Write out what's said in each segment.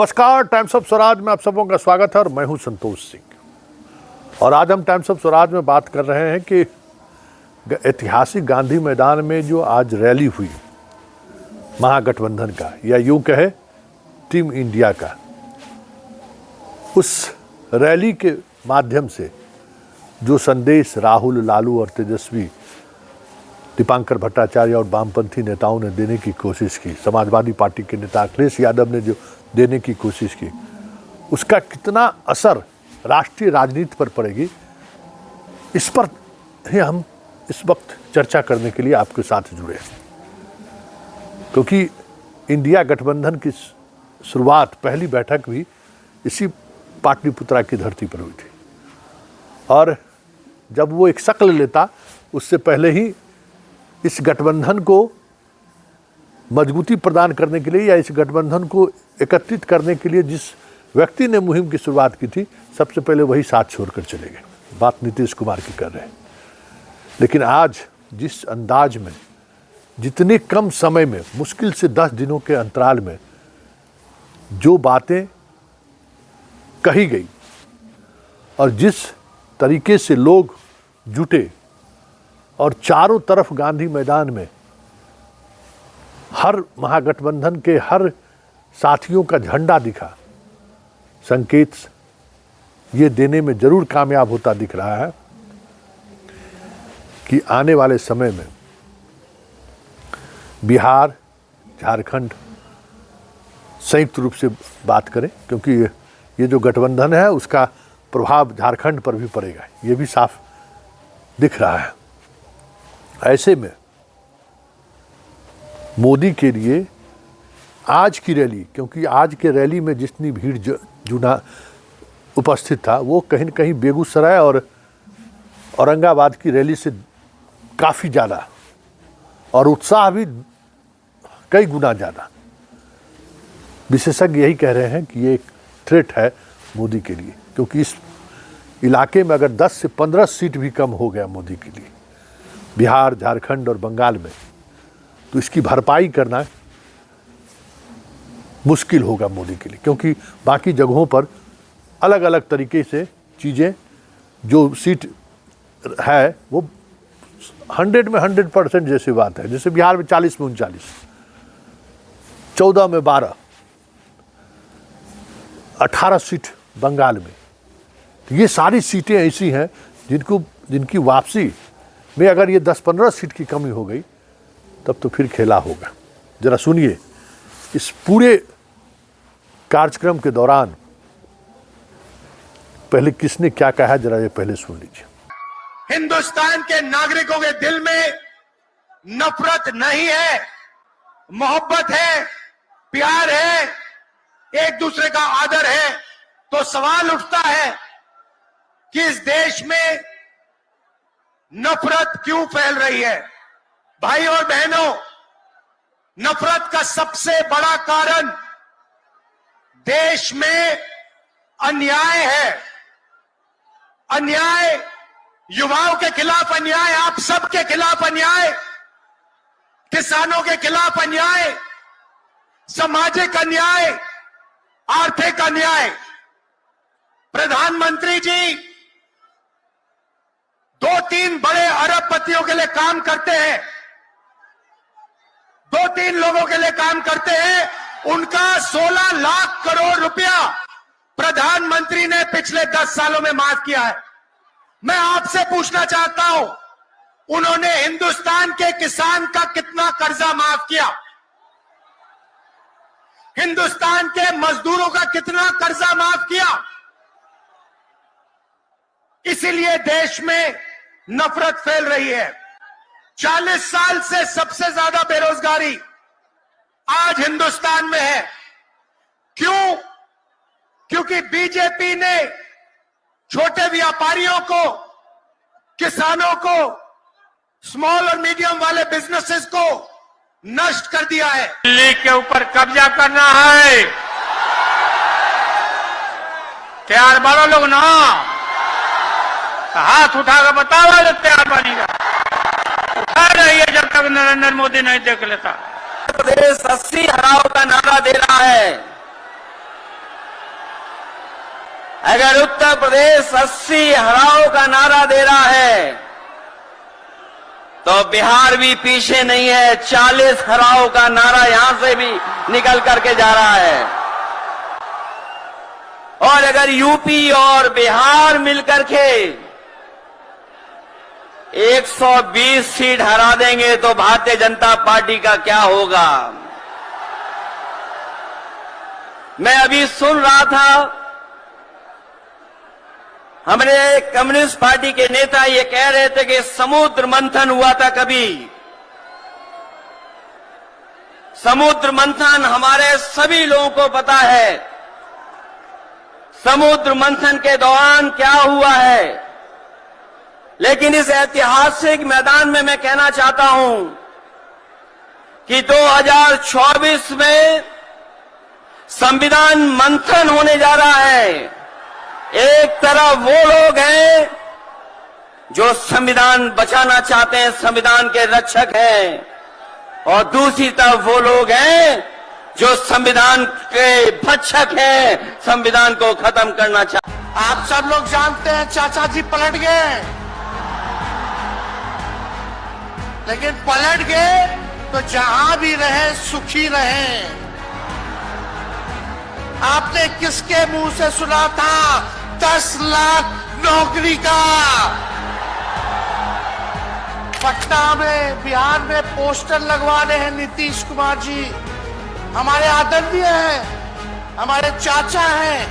नमस्कार, times of Swaraj में आप सबों का स्वागत है और मैं हूं संतोष सिंह। और आज हम टाइम्स ऑफ स्वराज में बात कर रहे हैं कि ऐतिहासिक गांधी मैदान में जो आज रैली हुई महागठबंधन का, या यूं कहे टीम इंडिया का, उस रैली के माध्यम से जो संदेश राहुल, लालू और तेजस्वी, दीपांकर भट्टाचार्य और वामपंथी नेताओं ने देने की कोशिश की, समाजवादी पार्टी के नेता अखिलेश यादव ने जो देने की कोशिश की, उसका कितना असर राष्ट्रीय राजनीति पर पड़ेगी, इस पर ही हम इस वक्त चर्चा करने के लिए आपके साथ जुड़े हैं। क्योंकि इंडिया गठबंधन की शुरुआत, पहली बैठक भी इसी पाटलिपुत्रा की धरती पर हुई थी। और जब वो एक शक्ल लेता, उससे पहले ही इस गठबंधन को मजबूती प्रदान करने के लिए या इस गठबंधन को एकत्रित करने के लिए जिस व्यक्ति ने मुहिम की शुरुआत की थी, सबसे पहले वही साथ छोड़कर चले गए। बात नीतीश कुमार की कर रहे हैं। लेकिन आज जिस अंदाज में, जितने कम समय में, मुश्किल से 10 दिनों के अंतराल में जो बातें कही गई और जिस तरीके से लोग जुटे और चारों तरफ गांधी मैदान में हर महागठबंधन के हर साथियों का झंडा दिखा, संकेत ये देने में जरूर कामयाब होता दिख रहा है कि आने वाले समय में बिहार, झारखंड संयुक्त रूप से बात करें, क्योंकि ये जो गठबंधन है उसका प्रभाव झारखंड पर भी पड़ेगा, ये भी साफ दिख रहा है। ऐसे में मोदी के लिए आज की रैली, क्योंकि आज के रैली में जितनी भीड़ जुना उपस्थित था, वो कहीं न कहीं बेगूसराय और औरंगाबाद की रैली से काफ़ी ज़्यादा, और उत्साह भी कई गुना ज़्यादा। विशेषज्ञ यही कह रहे हैं कि ये एक थ्रेट है मोदी के लिए, क्योंकि इस इलाके में अगर 10 से 15 सीट भी कम हो गया मोदी के लिए, बिहार, झारखंड और बंगाल में, तो इसकी भरपाई करना मुश्किल होगा मोदी के लिए। क्योंकि बाकी जगहों पर अलग अलग तरीके से चीज़ें, जो सीट है वो 100 में 100% जैसी बात है। जैसे बिहार में 40 में 39, 14 में 12, 18 सीट बंगाल में। तो ये सारी सीटें ऐसी हैं जिनकी वापसी में अगर ये 10-15 सीट की कमी हो गई, तब तो फिर खेला होगा। जरा सुनिए इस पूरे कार्यक्रम के दौरान पहले किसने क्या कहा, जरा ये पहले सुन लीजिए। हिंदुस्तान के नागरिकों के दिल में नफरत नहीं है, मोहब्बत है, प्यार है, एक दूसरे का आदर है। तो सवाल उठता है कि इस देश में नफरत क्यों फैल रही है? भाई और बहनों, नफरत का सबसे बड़ा कारण देश में अन्याय है। अन्याय, युवाओं के खिलाफ अन्याय, आप सबके खिलाफ अन्याय, किसानों के खिलाफ अन्याय, सामाजिक अन्याय, आर्थिक अन्याय। प्रधानमंत्री जी 2-3 बड़े अरबपतियों के लिए काम करते हैं, 2-3 लोगों के लिए काम करते हैं। उनका 16 लाख करोड़ रुपया प्रधानमंत्री ने पिछले 10 सालों में माफ किया है। मैं आपसे पूछना चाहता हूं, उन्होंने हिंदुस्तान के किसान का कितना कर्जा माफ किया? हिंदुस्तान के मजदूरों का कितना कर्जा माफ किया? इसीलिए देश में नफरत फैल रही है। 40 साल से सबसे ज्यादा बेरोजगारी आज हिंदुस्तान में है। क्यों? क्योंकि बीजेपी ने छोटे व्यापारियों को, किसानों को, स्मॉल और मीडियम वाले बिजनेसेस को नष्ट कर दिया है। दिल्ली के ऊपर कब्जा करना है, तैयार बालो लोग ना? हाथ उठाकर बताओ तैयार बनेगा। उठा रही है जब तक नरेंद्र मोदी नहीं देख लेता। प्रदेश 80 हराओ का नारा दे रहा है। अगर उत्तर प्रदेश 80 हराओ का नारा दे रहा है तो बिहार भी पीछे नहीं है। 40 हराओ का नारा यहां से भी निकल करके जा रहा है। और अगर यूपी और बिहार मिलकर के 120 सीट हरा देंगे तो भारतीय जनता पार्टी का क्या होगा। मैं अभी सुन रहा था, हमारे कम्युनिस्ट पार्टी के नेता ये कह रहे थे कि समुद्र मंथन हुआ था कभी। समुद्र मंथन हमारे सभी लोगों को पता है। समुद्र मंथन के दौरान क्या हुआ है, लेकिन इस ऐतिहासिक मैदान में मैं कहना चाहता हूं कि 2024 में संविधान मंथन होने जा रहा है। एक तरफ वो लोग हैं जो संविधान बचाना चाहते हैं, संविधान के रक्षक हैं, और दूसरी तरफ वो लोग हैं जो संविधान के भक्षक हैं, संविधान को खत्म करना चाहते हैं। आप सब लोग जानते हैं चाचा जी पलट गए, लेकिन पलट गए तो जहां भी रहे सुखी रहे। आपने किसके मुंह से सुना था 10 लाख नौकरी का? पटना में, बिहार में पोस्टर लगवा रहे हैं नीतीश कुमार जी। हमारे आदरणीय हैं, हमारे चाचा हैं,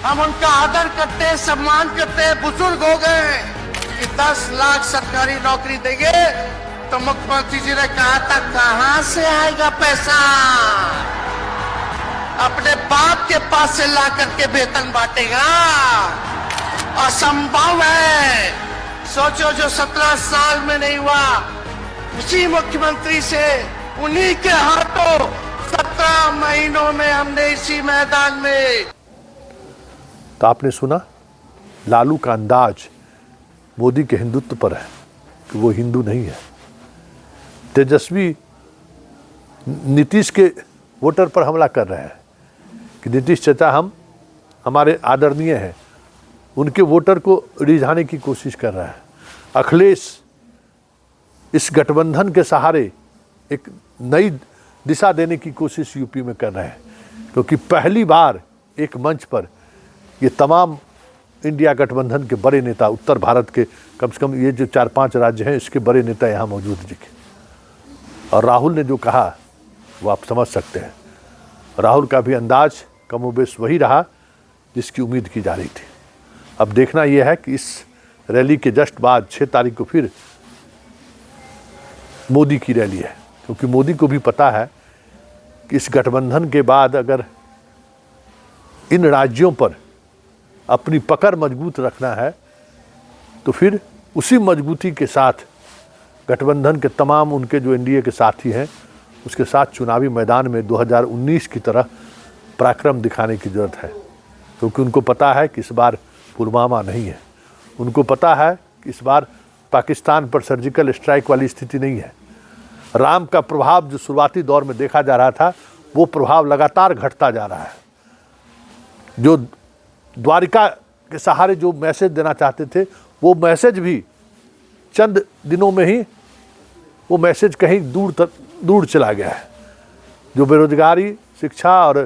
हम उनका आदर करते हैं, सम्मान करते हैं। बुजुर्ग हो गए कि 10 लाख सरकारी नौकरी देंगे, तो मुख्यमंत्री जी ने कहा था कहां से आएगा पैसा? अपने बाप के पास से ला करके वेतन बांटेगा? असंभव है। सोचो, जो 17 साल में नहीं हुआ, उसी मुख्यमंत्री से, उन्हीं के हाथों 17 महीनों में हमने इसी मैदान में। तो आपने सुना, लालू का अंदाज मोदी के हिंदुत्व पर है कि वो हिंदू नहीं है। तेजस्वी नीतीश के वोटर पर हमला कर रहे हैं कि नीतीश चाचा हमारे आदरणीय हैं, उनके वोटर को रिझाने की कोशिश कर रहा है। अखिलेश इस गठबंधन के सहारे एक नई दिशा देने की कोशिश यूपी में कर रहे हैं, क्योंकि पहली बार एक मंच पर ये तमाम इंडिया गठबंधन के बड़े नेता, उत्तर भारत के कम से कम ये जो 4-5 राज्य हैं, इसके बड़े नेता यहाँ मौजूद दिखे। और राहुल ने जो कहा वो आप समझ सकते हैं। राहुल का भी अंदाज कमोबेश वही रहा जिसकी उम्मीद की जा रही थी। अब देखना यह है कि इस रैली के जस्ट बाद 6 तारीख को फिर मोदी की रैली है, क्योंकि मोदी को भी पता है कि इस गठबंधन के बाद अगर इन राज्यों पर अपनी पकड़ मजबूत रखना है तो फिर उसी मजबूती के साथ गठबंधन के तमाम उनके जो एनडीए के साथी हैं उसके साथ चुनावी मैदान में 2019 की तरह पराक्रम दिखाने की ज़रूरत है, क्योंकि उनको पता है कि इस बार पुलवामा नहीं है। उनको पता है कि इस बार पाकिस्तान पर सर्जिकल स्ट्राइक वाली स्थिति नहीं है। राम का प्रभाव जो शुरुआती दौर में देखा जा रहा था, वो प्रभाव लगातार घटता जा रहा है। जो द्वारिका के सहारे जो मैसेज देना चाहते थे, वो मैसेज भी चंद दिनों में ही वो मैसेज कहीं दूर चला गया है। जो बेरोजगारी, शिक्षा और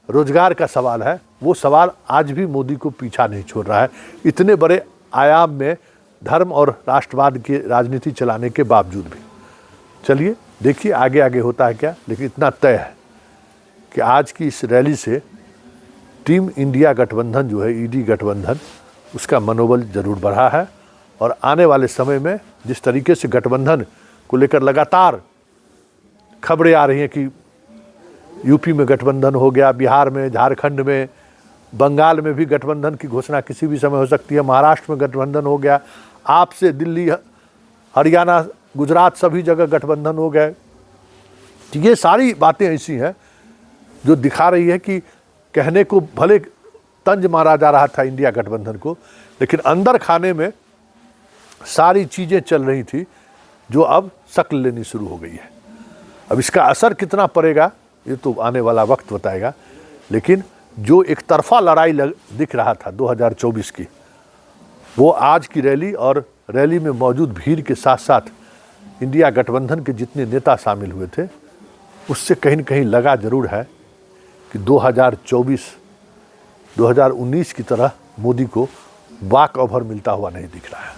रोजगार का सवाल है, वो सवाल आज भी मोदी को पीछा नहीं छोड़ रहा है, इतने बड़े आयाम में धर्म और राष्ट्रवाद की राजनीति चलाने के बावजूद भी। चलिए देखिए आगे आगे होता है क्या, लेकिन इतना तय है कि आज की इस रैली से टीम इंडिया गठबंधन जो है, ईडी गठबंधन, उसका मनोबल जरूर बढ़ा है। और आने वाले समय में जिस तरीके से गठबंधन को लेकर लगातार खबरें आ रही हैं कि यूपी में गठबंधन हो गया, बिहार में, झारखंड में, बंगाल में भी गठबंधन की घोषणा किसी भी समय हो सकती है, महाराष्ट्र में गठबंधन हो गया, आप से दिल्ली, हरियाणा, गुजरात सभी जगह गठबंधन हो गए। तो ये सारी बातें ऐसी हैं जो दिखा रही है कि कहने को भले तंज मारा जा रहा था इंडिया गठबंधन को, लेकिन अंदर खाने में सारी चीज़ें चल रही थी जो अब शक्ल लेनी शुरू हो गई है। अब इसका असर कितना पड़ेगा ये तो आने वाला वक्त बताएगा, लेकिन जो एक तरफा लड़ाई दिख रहा था 2024 की, वो आज की रैली और रैली में मौजूद भीड़ के साथ साथ इंडिया गठबंधन के जितने नेता शामिल हुए थे, उससे कहीं न कहीं लगा जरूर है कि 2019 की तरह मोदी को वॉक ओवर मिलता हुआ नहीं दिख रहा है।